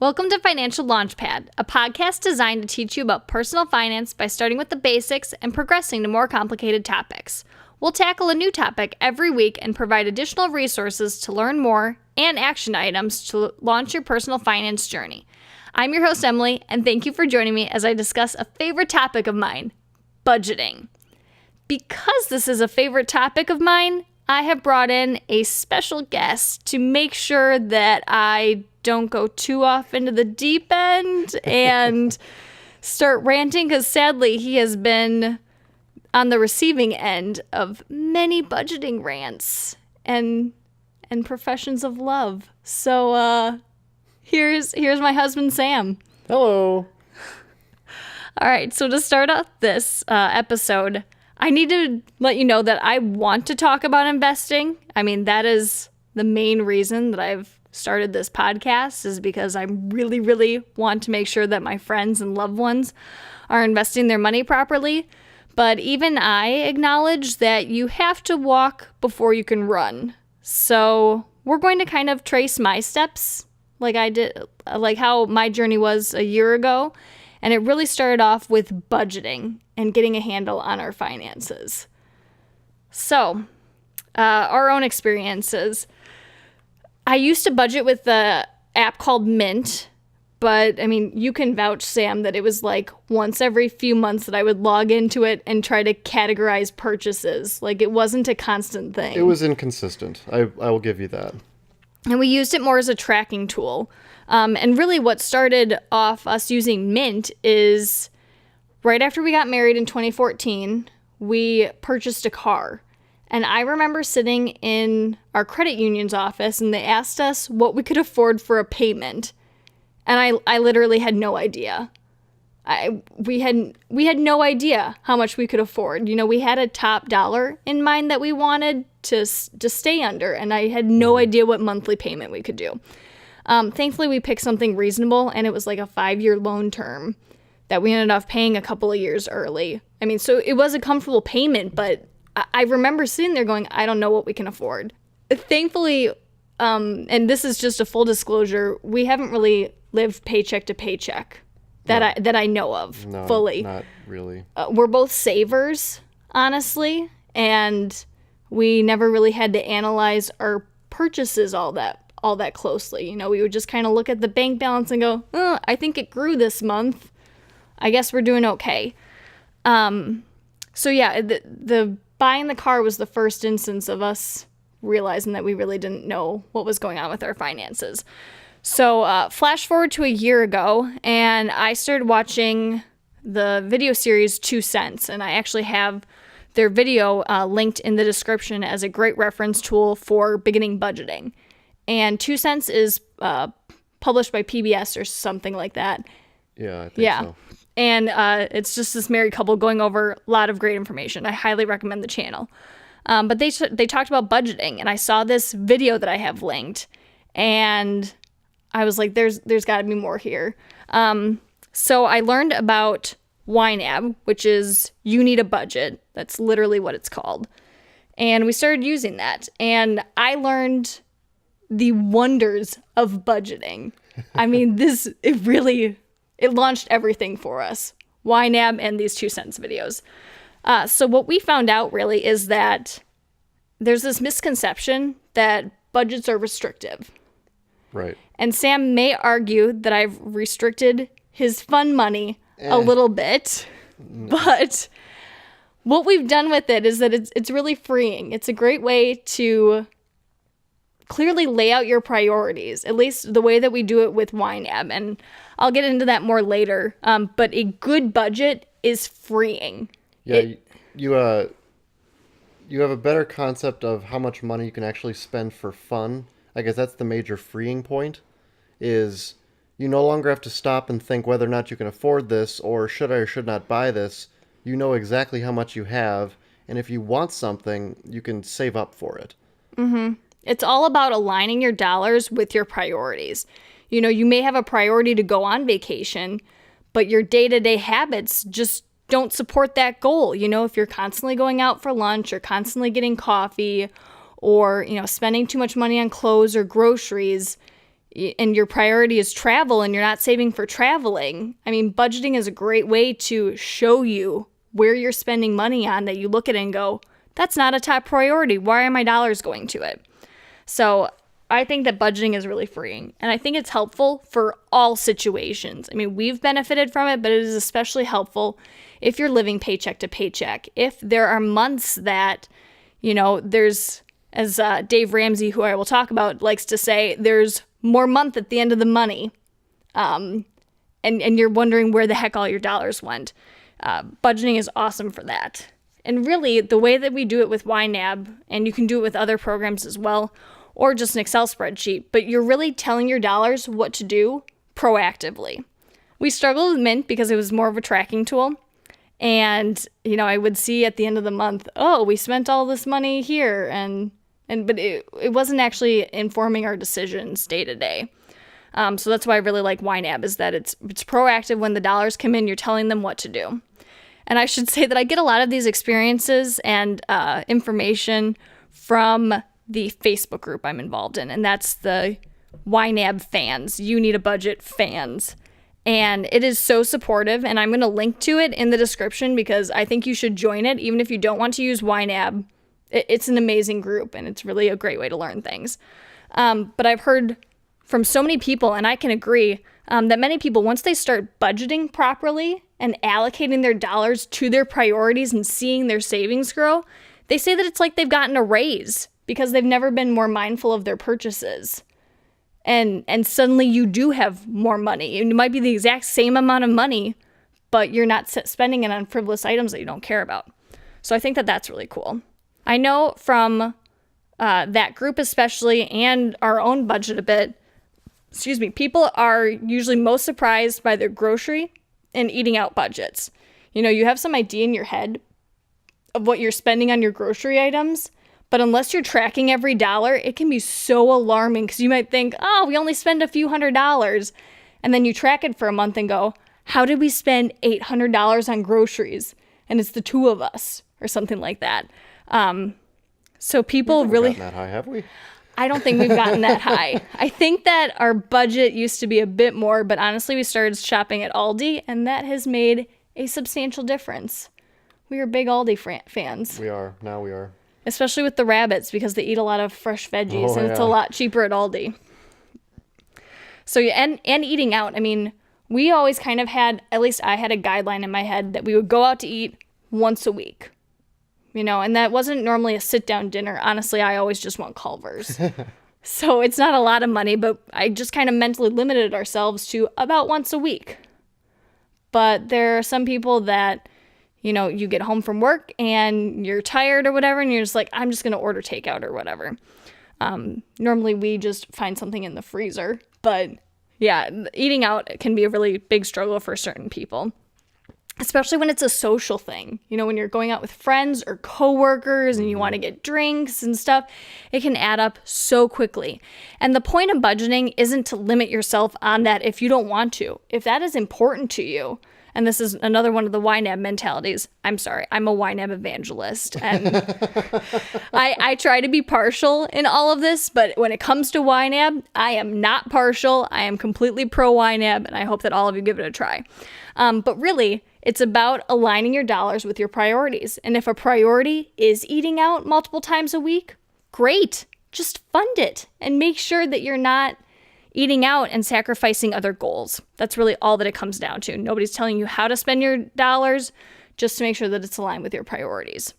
Welcome to Financial Launchpad, a podcast designed to teach you about personal finance by starting with the basics and progressing to more complicated topics. We'll tackle a new topic every week and provide additional resources to learn more and action items to launch your personal finance journey. I'm your host, Emily, and thank you for joining me as I discuss a favorite topic of mine, budgeting. Because this is a favorite topic of mine, I have brought in a special guest to make sure that I don't go too off into the deep end and start ranting, because sadly he has been on the receiving end of many budgeting rants and professions of love. So here's my husband, Sam. Hello. All right, so to start off this episode, I need to let you know that I want to talk about investing. I mean, that is the main reason that I've started this podcast, is because I really, really want to make sure that my friends and loved ones are investing their money properly. But even I acknowledge that you have to walk before you can run. So we're going to kind of trace my steps like I did, like how my journey was a year ago. And it really started off with budgeting and getting a handle on our finances. So, our own experiences. I used to budget with the app called Mint, but I mean, you can vouch, Sam, that it was like once every few months that I would log into it and try to categorize purchases. Like, it wasn't a constant thing. It was inconsistent. I will give you that. And we used it more as a tracking tool. And really what started off us using Mint is right after we got married in 2014, we purchased a car. And I remember sitting in our credit union's office and they asked us what we could afford for a payment. And I literally had no idea. We had no idea how much we could afford. You know, we had a top dollar in mind that we wanted to stay under, and I had no idea what monthly payment we could do. Thankfully, we picked something reasonable, and it was like a 5-year loan term that we ended up paying a couple of years early. I mean, so it was a comfortable payment, but I remember sitting there going, I don't know what we can afford. Thankfully, and this is just a full disclosure, we haven't really lived paycheck to paycheck that I know of fully. Not really. We're both savers, honestly, and we never really had to analyze our purchases all that closely. You know, we would just kind of look at the bank balance and go, oh, I think it grew this month. I guess we're doing okay. So yeah, the buying the car was the first instance of us realizing that we really didn't know what was going on with our finances. So flash forward to a year ago, and I started watching the video series 2 Cents, and I actually have their video linked in the description as a great reference tool for beginning budgeting. And 2 Cents is published by PBS or something like that. Yeah, I think so. And it's just this married couple going over a lot of great information. I highly recommend the channel. But they talked about budgeting, and I saw this video that I have linked, and I was like, there's got to be more here. So I learned about YNAB, which is You Need a Budget. That's literally what it's called. And we started using that. And I learned the wonders of budgeting. I mean, it launched everything for us. YNAB and these 2 Cents videos. So what we found out really is that there's this misconception that budgets are restrictive. Right. And Sam may argue that I've restricted his fun money a little bit, but what we've done with it is that it's really freeing. It's a great way to clearly lay out your priorities, at least the way that we do it with YNAB. And I'll get into that more later. But a good budget is freeing. Yeah, you have a better concept of how much money you can actually spend for fun. I guess that's the major freeing point, is you no longer have to stop and think whether or not you can afford this, or should I or should not buy this. You know exactly how much you have, and if you want something, you can save up for it. Mm-hmm. It's all about aligning your dollars with your priorities. You know, you may have a priority to go on vacation, but your day-to-day habits just don't support that goal. You know, if you're constantly going out for lunch or constantly getting coffee or, you know, spending too much money on clothes or groceries, and your priority is travel and you're not saving for traveling, I mean, budgeting is a great way to show you where you're spending money on that you look at it and go, that's not a top priority. Why are my dollars going to it? So I think that budgeting is really freeing, and I think it's helpful for all situations. I mean, we've benefited from it, but it is especially helpful if you're living paycheck to paycheck. If there are months that, there's, as Dave Ramsey, who I will talk about, likes to say, there's more month at the end of the money, and you're wondering where the heck all your dollars went. Budgeting is awesome for that. And really, the way that we do it with YNAB, and you can do it with other programs as well, or just an Excel spreadsheet, but you're really telling your dollars what to do proactively. We struggled with Mint because it was more of a tracking tool. And, I would see at the end of the month, oh, we spent all this money here. But it wasn't actually informing our decisions day to day. So that's why I really like YNAB, is that it's proactive. When the dollars come in, you're telling them what to do. And I should say that I get a lot of these experiences and information from the Facebook group I'm involved in, and that's the YNAB fans, You Need a Budget fans. And it is so supportive, and I'm going to link to it in the description because I think you should join it, even if you don't want to use YNAB. It's an amazing group, and it's really a great way to learn things. But I've heard from so many people, and I can agree, that many people, once they start budgeting properly and allocating their dollars to their priorities and seeing their savings grow, they say that it's like they've gotten a raise because they've never been more mindful of their purchases. And suddenly you do have more money. It might be the exact same amount of money, but you're not spending it on frivolous items that you don't care about. So I think that that's really cool. I know from that group especially, and our own budget a bit, people are usually most surprised by their grocery and eating out budgets. You have some idea in your head of what you're spending on your grocery items, but unless you're tracking every dollar, it can be so alarming because you might think, oh, we only spend a few $100s. And then you track it for a month and go, how did we spend $800 on groceries? And it's the two of us or something like that. So people really... Gotten that high, have we? I don't think we've gotten that high. I think that our budget used to be a bit more, but honestly, we started shopping at Aldi, and that has made a substantial difference. We are big Aldi fans. We are. Now we are. Especially with the rabbits, because they eat a lot of fresh veggies, and it's a lot cheaper at Aldi. So, and eating out. I mean, we always kind of had, at least I had a guideline in my head that we would go out to eat once a week. And that wasn't normally a sit-down dinner. Honestly, I always just want Culver's. So it's not a lot of money, but I just kind of mentally limited ourselves to about once a week. But there are some people that, you get home from work and you're tired or whatever, and you're just like, I'm just going to order takeout or whatever. Normally we just find something in the freezer. But yeah, eating out can be a really big struggle for certain people. Especially when it's a social thing, when you're going out with friends or coworkers and you want to get drinks and stuff, it can add up so quickly. And the point of budgeting isn't to limit yourself on that if you don't want to. If that is important to you, and this is another one of the YNAB mentalities. I'm sorry, I'm a YNAB evangelist. And I try to be partial in all of this, but when it comes to YNAB, I am not partial. I am completely pro YNAB, and I hope that all of you give it a try. But really, it's about aligning your dollars with your priorities. And if a priority is eating out multiple times a week, great. Just fund it and make sure that you're not eating out and sacrificing other goals. That's really all that it comes down to. Nobody's telling you how to spend your dollars, just to make sure that it's aligned with your priorities.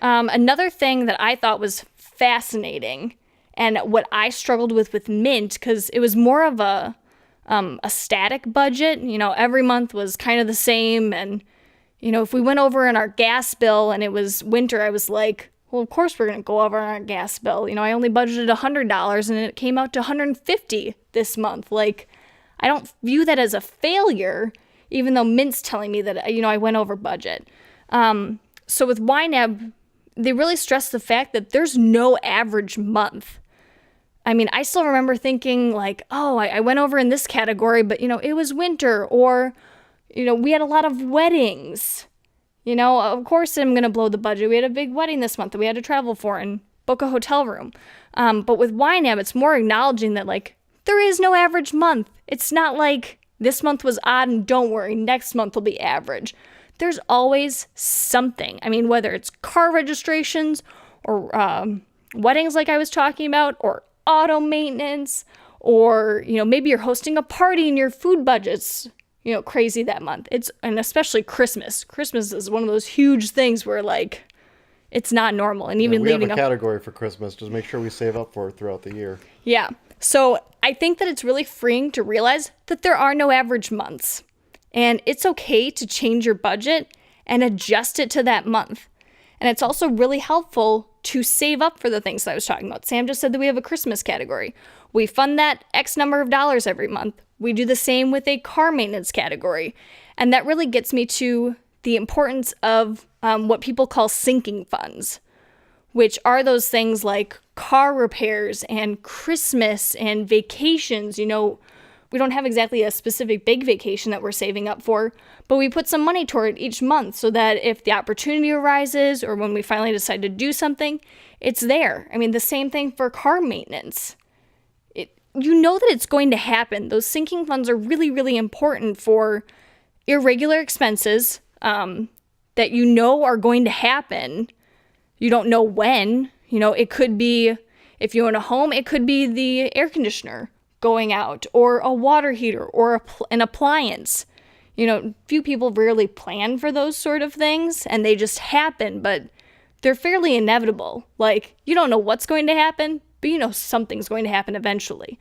Another thing that I thought was fascinating, and what I struggled with Mint, because it was more of a static budget. Every month was kind of the same. And, if we went over in our gas bill and it was winter, I was like, well, of course we're going to go over on our gas bill. I only budgeted $100 and it came out to $150 this month. Like, I don't view that as a failure, even though Mint's telling me that, I went over budget. So with YNAB, they really stress the fact that there's no average month. I mean, I still remember thinking like, oh, I went over in this category, but, it was winter, or, we had a lot of weddings. Of course I'm going to blow the budget. We had a big wedding this month that we had to travel for and book a hotel room. But with YNAB, it's more acknowledging that, like, There is no average month. It's not like this month was odd and don't worry, next month will be average. There's always something. I mean, whether it's car registrations or weddings like I was talking about, or auto maintenance, or, maybe you're hosting a party and your food budget's, crazy that month. And especially Christmas. Christmas is one of those huge things where like, it's not normal. And even we leaving have a category for Christmas. Just make sure we save up for it throughout the year. Yeah. So I think that it's really freeing to realize that there are no average months. And it's okay to change your budget and adjust it to that month. And it's also really helpful to save up for the things that I was talking about. Sam just said that we have a Christmas category. We fund that X number of dollars every month. We do the same with a car maintenance category. And that really gets me to the importance of what people call sinking funds, which are those things like car repairs and Christmas and vacations. We don't have exactly a specific big vacation that we're saving up for, but we put some money toward it each month so that if the opportunity arises or when we finally decide to do something, it's there. I mean, the same thing for car maintenance. That it's going to happen. Those sinking funds are really, really important for irregular expenses that are going to happen. You don't know when. It could be, if you own a home, it could be the air conditioner going out, or a water heater, or an appliance. Few people rarely plan for those sort of things, and they just happen, but they're fairly inevitable. Like, you don't know what's going to happen, but something's going to happen eventually.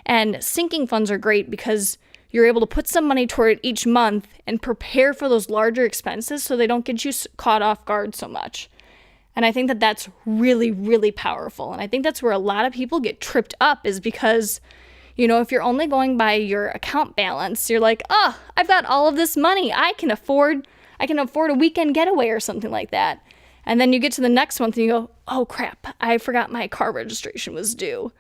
And sinking funds are great because you're able to put some money toward it each month and prepare for those larger expenses so they don't get you caught off guard so much. And I think that that's really, really powerful. And I think that's where a lot of people get tripped up, is because, if you're only going by your account balance, you're like, oh, I've got all of this money. I can afford a weekend getaway or something like that. And then you get to the next month and you go, oh crap, I forgot my car registration was due.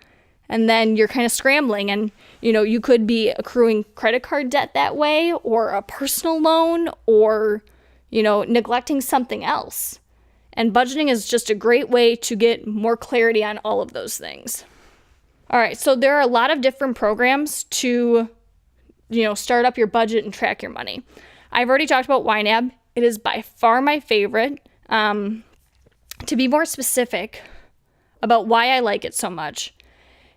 And then you're kind of scrambling, and, you could be accruing credit card debt that way, or a personal loan, or, neglecting something else. And budgeting is just a great way to get more clarity on all of those things. All right, so there are a lot of different programs to, start up your budget and track your money. I've already talked about YNAB. It is by far my favorite. To be more specific about why I like it so much,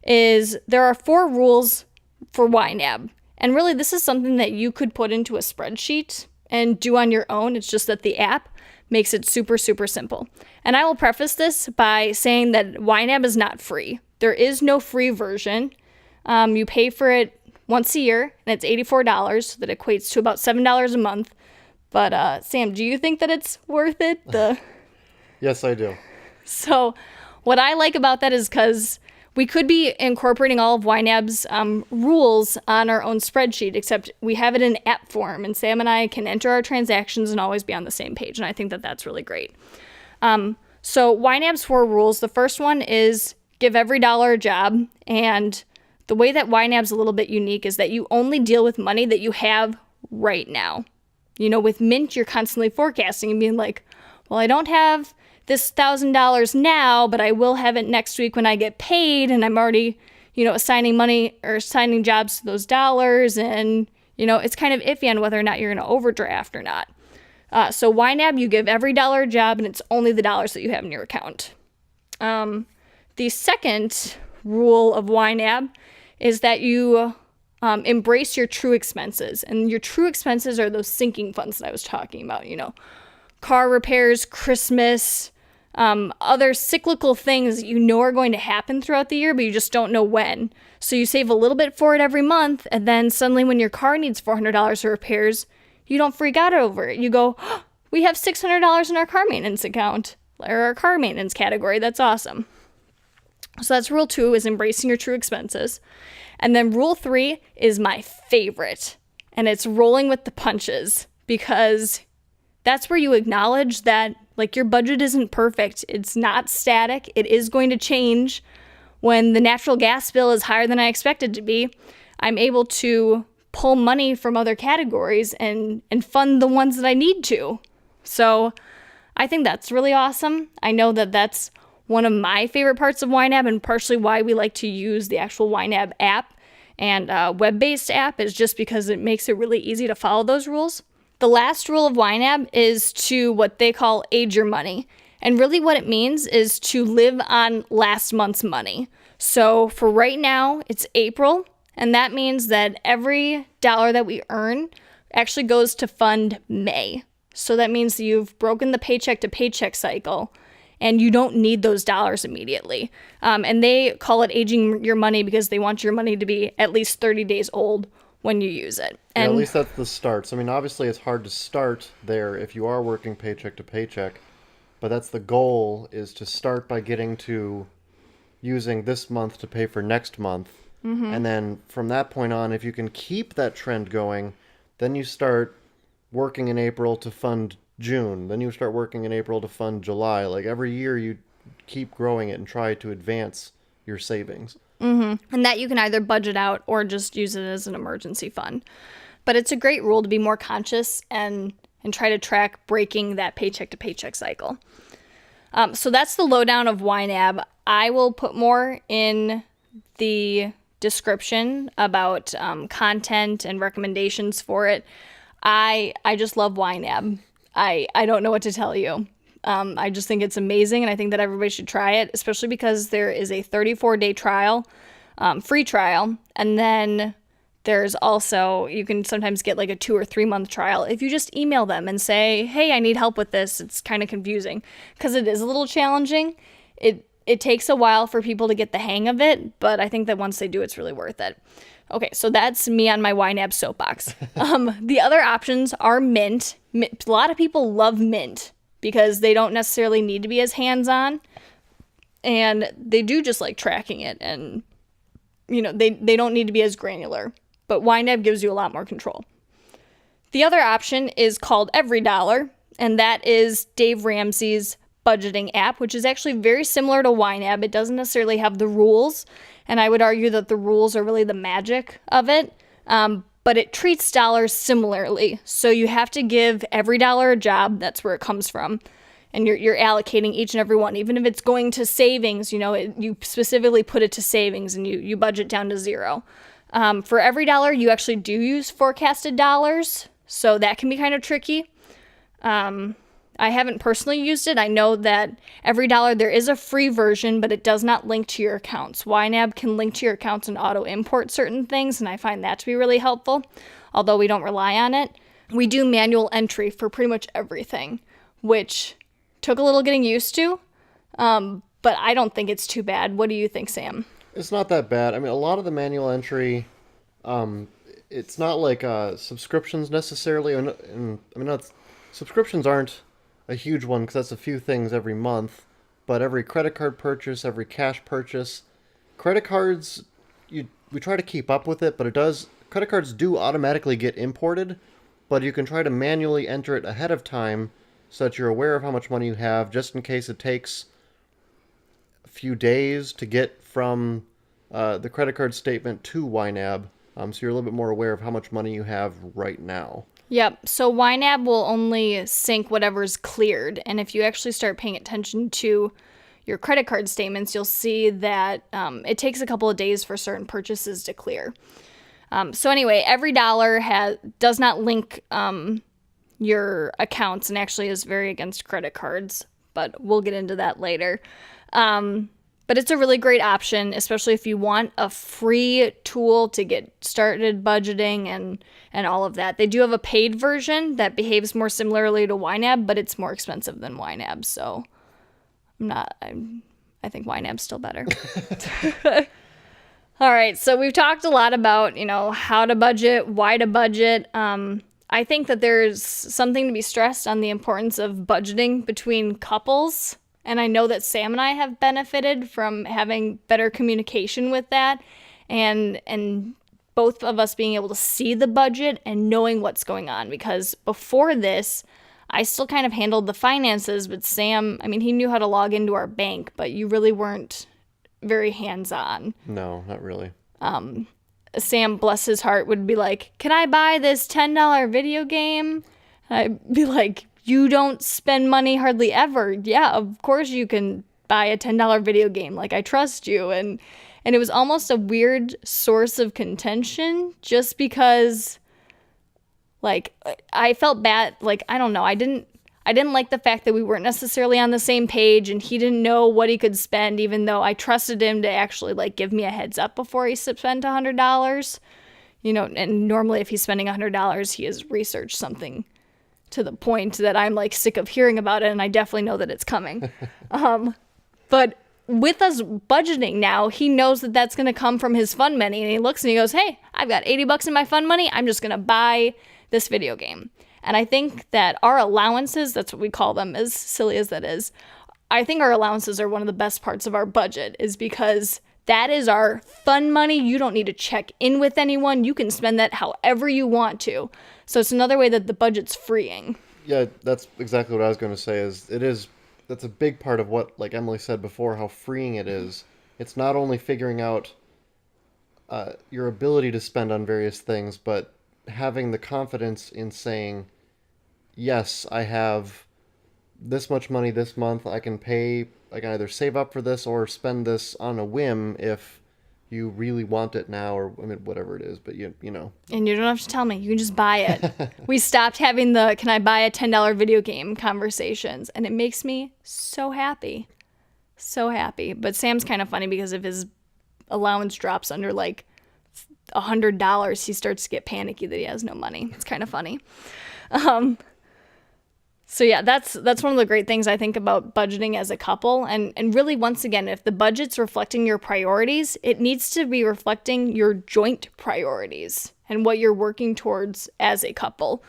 is there are 4 rules for YNAB. And really, this is something that you could put into a spreadsheet and do on your own. It's just that the app makes it super, super simple. And I will preface this by saying that YNAB is not free. There is no free version. You pay for it once a year, and it's $84, so that equates to about $7 a month. But Sam, do you think that it's worth it? Yes, I do. So what I like about that is because we could be incorporating all of YNAB's rules on our own spreadsheet, except we have it in app form, and Sam and I can enter our transactions and always be on the same page, and I think that that's really great. So YNAB's 4 rules. The first one is give every dollar a job, and the way that YNAB's a little bit unique is that you only deal with money that you have right now. With Mint, you're constantly forecasting and being like, well, I don't have this $1,000 now, but I will have it next week when I get paid, and I'm already, assigning money or assigning jobs to those dollars, and, it's kind of iffy on whether or not you're going to overdraft or not. So YNAB, you give every dollar a job, and it's only the dollars that you have in your account. The second rule of YNAB is that you embrace your true expenses, and your true expenses are those sinking funds that I was talking about, car repairs, Christmas, other cyclical things that are going to happen throughout the year, but you just don't know when. So you save a little bit for it every month, and then suddenly when your car needs $400 for repairs, you don't freak out over it. You go, oh, we have $600 in our car maintenance account, or our car maintenance category. That's awesome. So that's rule 2, is embracing your true expenses. And then rule 3 is my favorite, and it's rolling with the punches, because that's where you acknowledge that your budget isn't perfect. It's not static. It is going to change. When the natural gas bill is higher than I expected to be, I'm able to pull money from other categories and fund the ones that I need to. So I think that's really awesome. I know that that's one of my favorite parts of YNAB, and partially why we like to use the actual YNAB app, And web-based app is just because it makes it really easy to follow those rules. The last rule of YNAB is to what they call age your money. And really what it means is to live on last month's money. So for right now, it's April, and that means that every dollar that we earn actually goes to fund May. So that means that you've broken the paycheck to paycheck cycle, and you don't need those dollars immediately. And they call it aging your money because they want your money to be at least 30 days old when you use it. And at least that's the start. So, I mean, obviously it's hard to start there if you are working paycheck to paycheck, but that's the goal, is to start by getting to using this month to pay for next month. And then from that point on, if you can keep that trend going, then you start working in April to fund June. Then you start working in April to fund July. Like every year you keep growing it and try to advance your savings. And that you can either budget out or just use it as an emergency fund. But it's a great rule to be more conscious and try to track breaking that paycheck to paycheck cycle. So that's the lowdown of YNAB. I will put more in the description about content and recommendations for it. I just love YNAB. I don't know what to tell you. I just think it's amazing, and I think that everybody should try it, especially because there is a 34-day trial, free trial, and then there's also, you can sometimes get like a 2 or 3 month trial if you just email them and say, hey, I need help with this. It's kind of confusing because it is a little challenging. It takes a while for people to get the hang of it, but I think that once they do, it's really worth it. Okay, so that's me on my YNAB soapbox. The other options are Mint. A lot of people love Mint because they don't necessarily need to be as hands-on, and they do just like tracking it, and they don't need to be as granular. But YNAB gives you a lot more control. The other option is called EveryDollar, and that is Dave Ramsey's budgeting app, which is actually very similar to YNAB. It doesn't necessarily have the rules, and I would argue that the rules are really the magic of it, but it treats dollars similarly. So you have to give every dollar a job. That's where it comes from. And you're allocating each and every one. Even if it's going to savings, you specifically put it to savings, and you budget down to zero. For every dollar, you actually do use forecasted dollars, so that can be kind of tricky. I haven't personally used it. I know that EveryDollar, there is a free version, but it does not link to your accounts. YNAB can link to your accounts and auto-import certain things, and I find that to be really helpful, although we don't rely on it. We do manual entry for pretty much everything, which took a little getting used to, but I don't think it's too bad. What do you think, Sam? It's not that bad. I mean, a lot of the manual entry, it's not like subscriptions necessarily. Subscriptions aren't a huge one because that's a few things every month, but every credit card purchase, every cash purchase, credit cards, we try to keep up with it, but credit cards do automatically get imported, but you can try to manually enter it ahead of time so that you're aware of how much money you have, just in case it takes a few days to get from the credit card statement to YNAB, so you're a little bit more aware of how much money you have right now. Yep. So YNAB will only sync whatever's cleared. And if you actually start paying attention to your credit card statements, you'll see that it takes a couple of days for certain purchases to clear. So anyway, EveryDollar does not link your accounts and actually is very against credit cards, but we'll get into that later. But it's a really great option, especially if you want a free tool to get started budgeting and all of that. They do have a paid version that behaves more similarly to YNAB, but it's more expensive than YNAB. So I think YNAB's still better. All right. So we've talked a lot about, how to budget, why to budget. I think that there's something to be stressed on the importance of budgeting between couples. And I know that Sam and I have benefited from having better communication with that and both of us being able to see the budget and knowing what's going on. Because before this, I still kind of handled the finances, but Sam, he knew how to log into our bank, but you really weren't very hands-on. No, not really. Sam, bless his heart, would be like, can I buy this $10 video game? I'd be like, you don't spend money hardly ever. Yeah, of course you can buy a $10 video game. Like, I trust you. And And it was almost a weird source of contention just because, like, I felt bad. Like, I don't know. I didn't like the fact that we weren't necessarily on the same page and he didn't know what he could spend, even though I trusted him to actually, like, give me a heads up before he spent $100. You know, and normally if he's spending $100, he has researched something to the point that I'm, like, sick of hearing about it, and I definitely know that it's coming. But with us budgeting now, he knows that that's going to come from his fund money, and he looks and he goes, hey, I've got $80 in my fund money. I'm just going to buy this video game. And I think that our allowances, that's what we call them, as silly as that is, I think our allowances are one of the best parts of our budget, is because that is our fun money. You don't need to check in with anyone. You can spend that however you want to. So it's another way that the budget's freeing. Yeah, that's exactly what I was going to say. That's a big part of what, like Emily said before, how freeing it is. It's not only figuring out your ability to spend on various things, but having the confidence in saying, yes, I have this much money this month. I can either save up for this or spend this on a whim if you really want it now, or I mean, whatever it is, but you know. And you don't have to tell me. You can just buy it. We stopped having the, can I buy a $10 video game conversations, and it makes me so happy. So happy. But Sam's kind of funny because if his allowance drops under like $100, he starts to get panicky that he has no money. It's kind of funny. So yeah, that's one of the great things I think about budgeting as a couple. And really, once again, if the budget's reflecting your priorities, it needs to be reflecting your joint priorities and what you're working towards as a couple.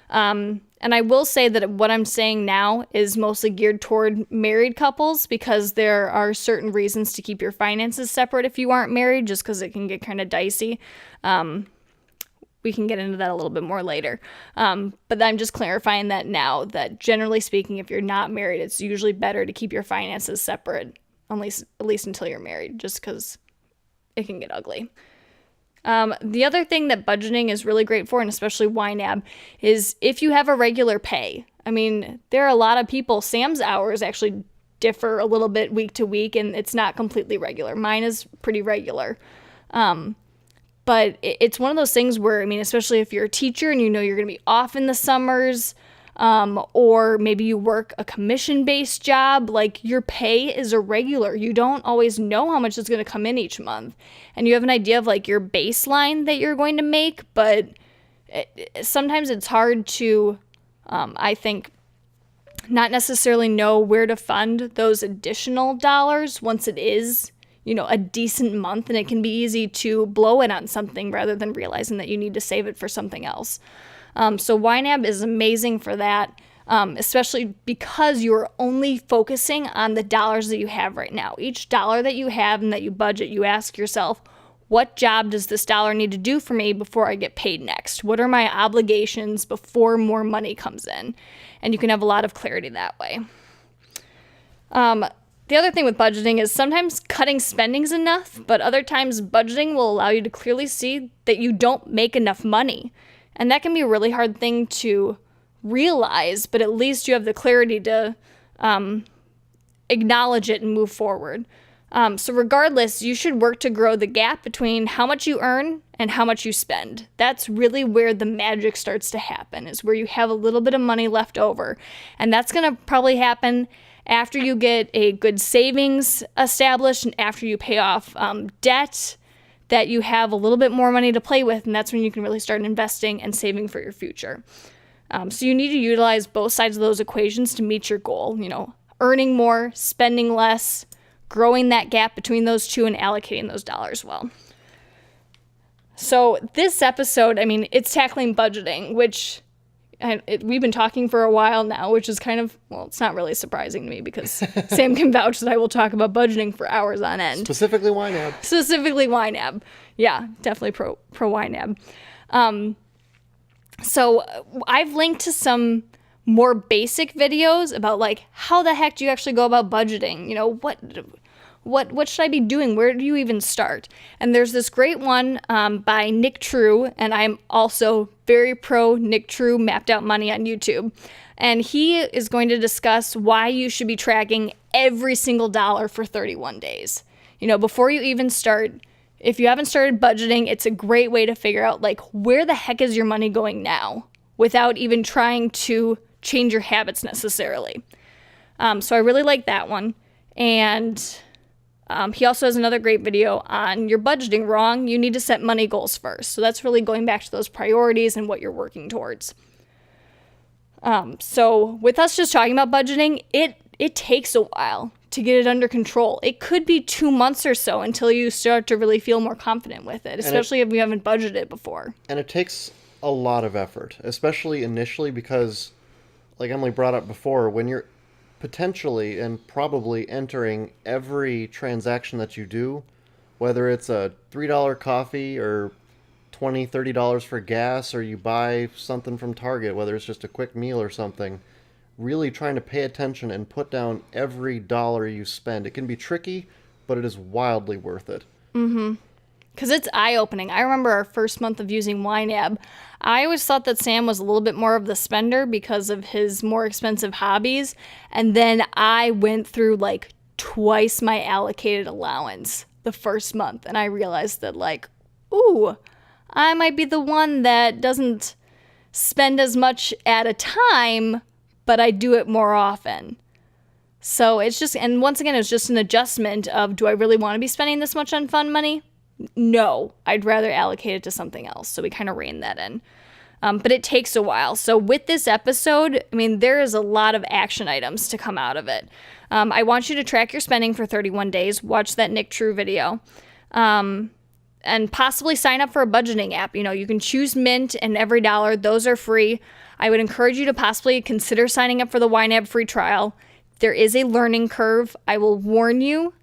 And I will say that what I'm saying now is mostly geared toward married couples, because there are certain reasons to keep your finances separate if you aren't married, just because it can get kind of dicey. We can get into that a little bit more later. But I'm just clarifying that now, that generally speaking, if you're not married, it's usually better to keep your finances separate, at least until you're married, just because it can get ugly. The other thing that budgeting is really great for, and especially YNAB, is if you have a regular pay. I mean, there are a lot of people, Sam's hours actually differ a little bit week to week, and it's not completely regular. Mine is pretty regular. But it's one of those things where, I mean, especially if you're a teacher and you know you're going to be off in the summers, or maybe you work a commission-based job, like your pay is irregular. You don't always know how much is going to come in each month. And you have an idea of like your baseline that you're going to make, but sometimes it's hard to, I think, not necessarily know where to fund those additional dollars once it is, you know, a decent month, and it can be easy to blow it on something rather than realizing that you need to save it for something else. So YNAB is amazing for that, especially because you're only focusing on the dollars that you have right now. Each dollar that you have and that you budget, you ask yourself, what job does this dollar need to do for me before I get paid next? What are my obligations before more money comes in? And you can have a lot of clarity that way. The other thing with budgeting is sometimes cutting spending is enough, but other times budgeting will allow you to clearly see that you don't make enough money. And that can be a really hard thing to realize, but at least you have the clarity to acknowledge it and move forward. So regardless, you should work to grow the gap between how much you earn and how much you spend. That's really where the magic starts to happen, is where you have a little bit of money left over. And that's going to probably happen after you get a good savings established and after you pay off debt, that you have a little bit more money to play with, and that's when you can really start investing and saving for your future. So you need to utilize both sides of those equations to meet your goal, you know, earning more, spending less, growing that gap between those two, and allocating those dollars well. So this episode, I mean, it's tackling budgeting, which we've been talking for a while now, which is kind of, well, it's not really surprising to me because Sam can vouch that I will talk about budgeting for hours on end. Specifically YNAB. Yeah, definitely pro YNAB. So I've linked to some more basic videos about like, how the heck do you actually go about budgeting? You know, what should I be doing? Where do you even start? And there's this great one by Nick True, and I'm also very pro Nick True Mapped Out Money on YouTube. And he is going to discuss why you should be tracking every single dollar for 31 days. Before you even start, if you haven't started budgeting, it's a great way to figure out like where the heck is your money going now without even trying to change your habits necessarily. So I really like that one. And he also has another great video on your budgeting wrong. You need to set money goals first. So that's really going back to those priorities and what you're working towards. So with us just talking about budgeting, it takes a while to get it under control. It could be 2 months or so until you start to really feel more confident with it, especially if you haven't budgeted before. And it takes a lot of effort, especially initially, because like Emily brought up before, when you're potentially and probably entering every transaction that you do, whether it's a $3 coffee or $20-$30 for gas, or you buy something from Target, whether it's just a quick meal or something, really trying to pay attention and put down every dollar you spend. It can be tricky, but it is wildly worth it. Because it's eye-opening. I remember our first month of using YNAB. I always thought that Sam was a little bit more of the spender because of his more expensive hobbies. And then I went through like twice my allocated allowance the first month. And I realized that like, ooh, I might be the one that doesn't spend as much at a time, but I do it more often. So it's just, and once again, it's just an adjustment of, do I really want to be spending this much on fun money? No, I'd rather allocate it to something else. So we kind of rein that in. But it takes a while. So with this episode, I mean, there is a lot of action items to come out of it. I want you to track your spending for 31 days. Watch that Nick True video. And possibly sign up for a budgeting app. You can choose Mint and Every Dollar. Those are free. I would encourage you to possibly consider signing up for the YNAB free trial. There is a learning curve. I will warn you.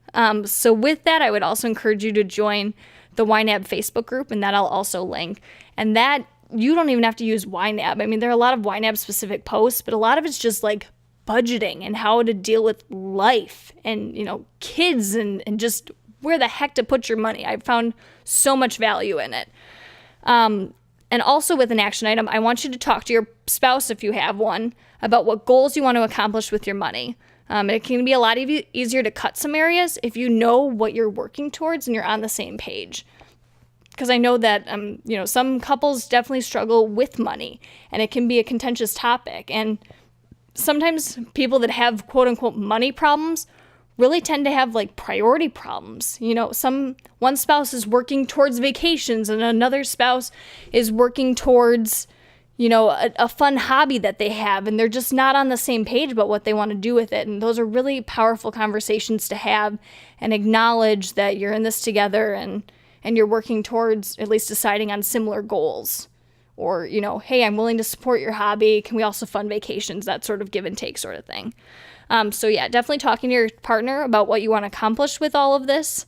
So with that, I would also encourage you to join the YNAB Facebook group, and that I'll also link. And that, you don't even have to use YNAB. I mean, there are a lot of YNAB specific posts, but a lot of it's just like budgeting and how to deal with life and, kids and just where the heck to put your money. I've found so much value in it. And also with an action item, I want you to talk to your spouse, if you have one, about what goals you want to accomplish with your money. It can be a lot easier to cut some areas if you know what you're working towards and you're on the same page. Because I know that, some couples definitely struggle with money, and it can be a contentious topic. And sometimes people that have quote unquote money problems really tend to have like priority problems. One spouse is working towards vacations and another spouse is working towards, a fun hobby that they have, and they're just not on the same page about what they want to do with it. And those are really powerful conversations to have and acknowledge that you're in this together and you're working towards at least deciding on similar goals. Or, hey, I'm willing to support your hobby. Can we also fund vacations? That sort of give and take sort of thing. So yeah, definitely talking to your partner about what you want to accomplish with all of this.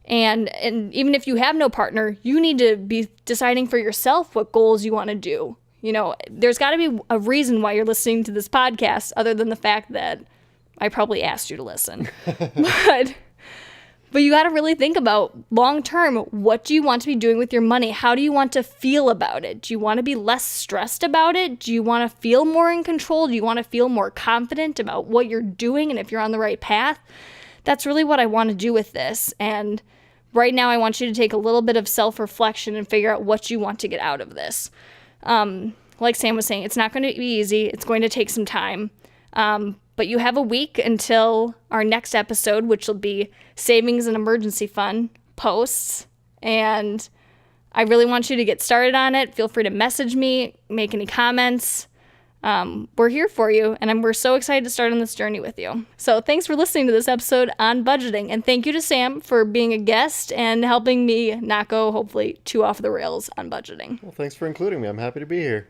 And even if you have no partner, you need to be deciding for yourself what goals you want to do. There's got to be a reason why you're listening to this podcast other than the fact that I probably asked you to listen. But you got to really think about long term, what do you want to be doing with your money? How do you want to feel about it? Do you want to be less stressed about it? Do you want to feel more in control? Do you want to feel more confident about what you're doing and if you're on the right path? That's really what I want to do with this. And right now I want you to take a little bit of self-reflection and figure out what you want to get out of this. Like Sam was saying, it's not going to be easy. It's going to take some time. But you have a week until our next episode, which will be Savings and Emergency Fund posts. And I really want you to get started on it. Feel free to message me, make any comments. We're here for you, and we're so excited to start on this journey with you. So thanks for listening to this episode on budgeting. And thank you to Sam for being a guest and helping me not go, hopefully, too off the rails on budgeting. Well, thanks for including me. I'm happy to be here.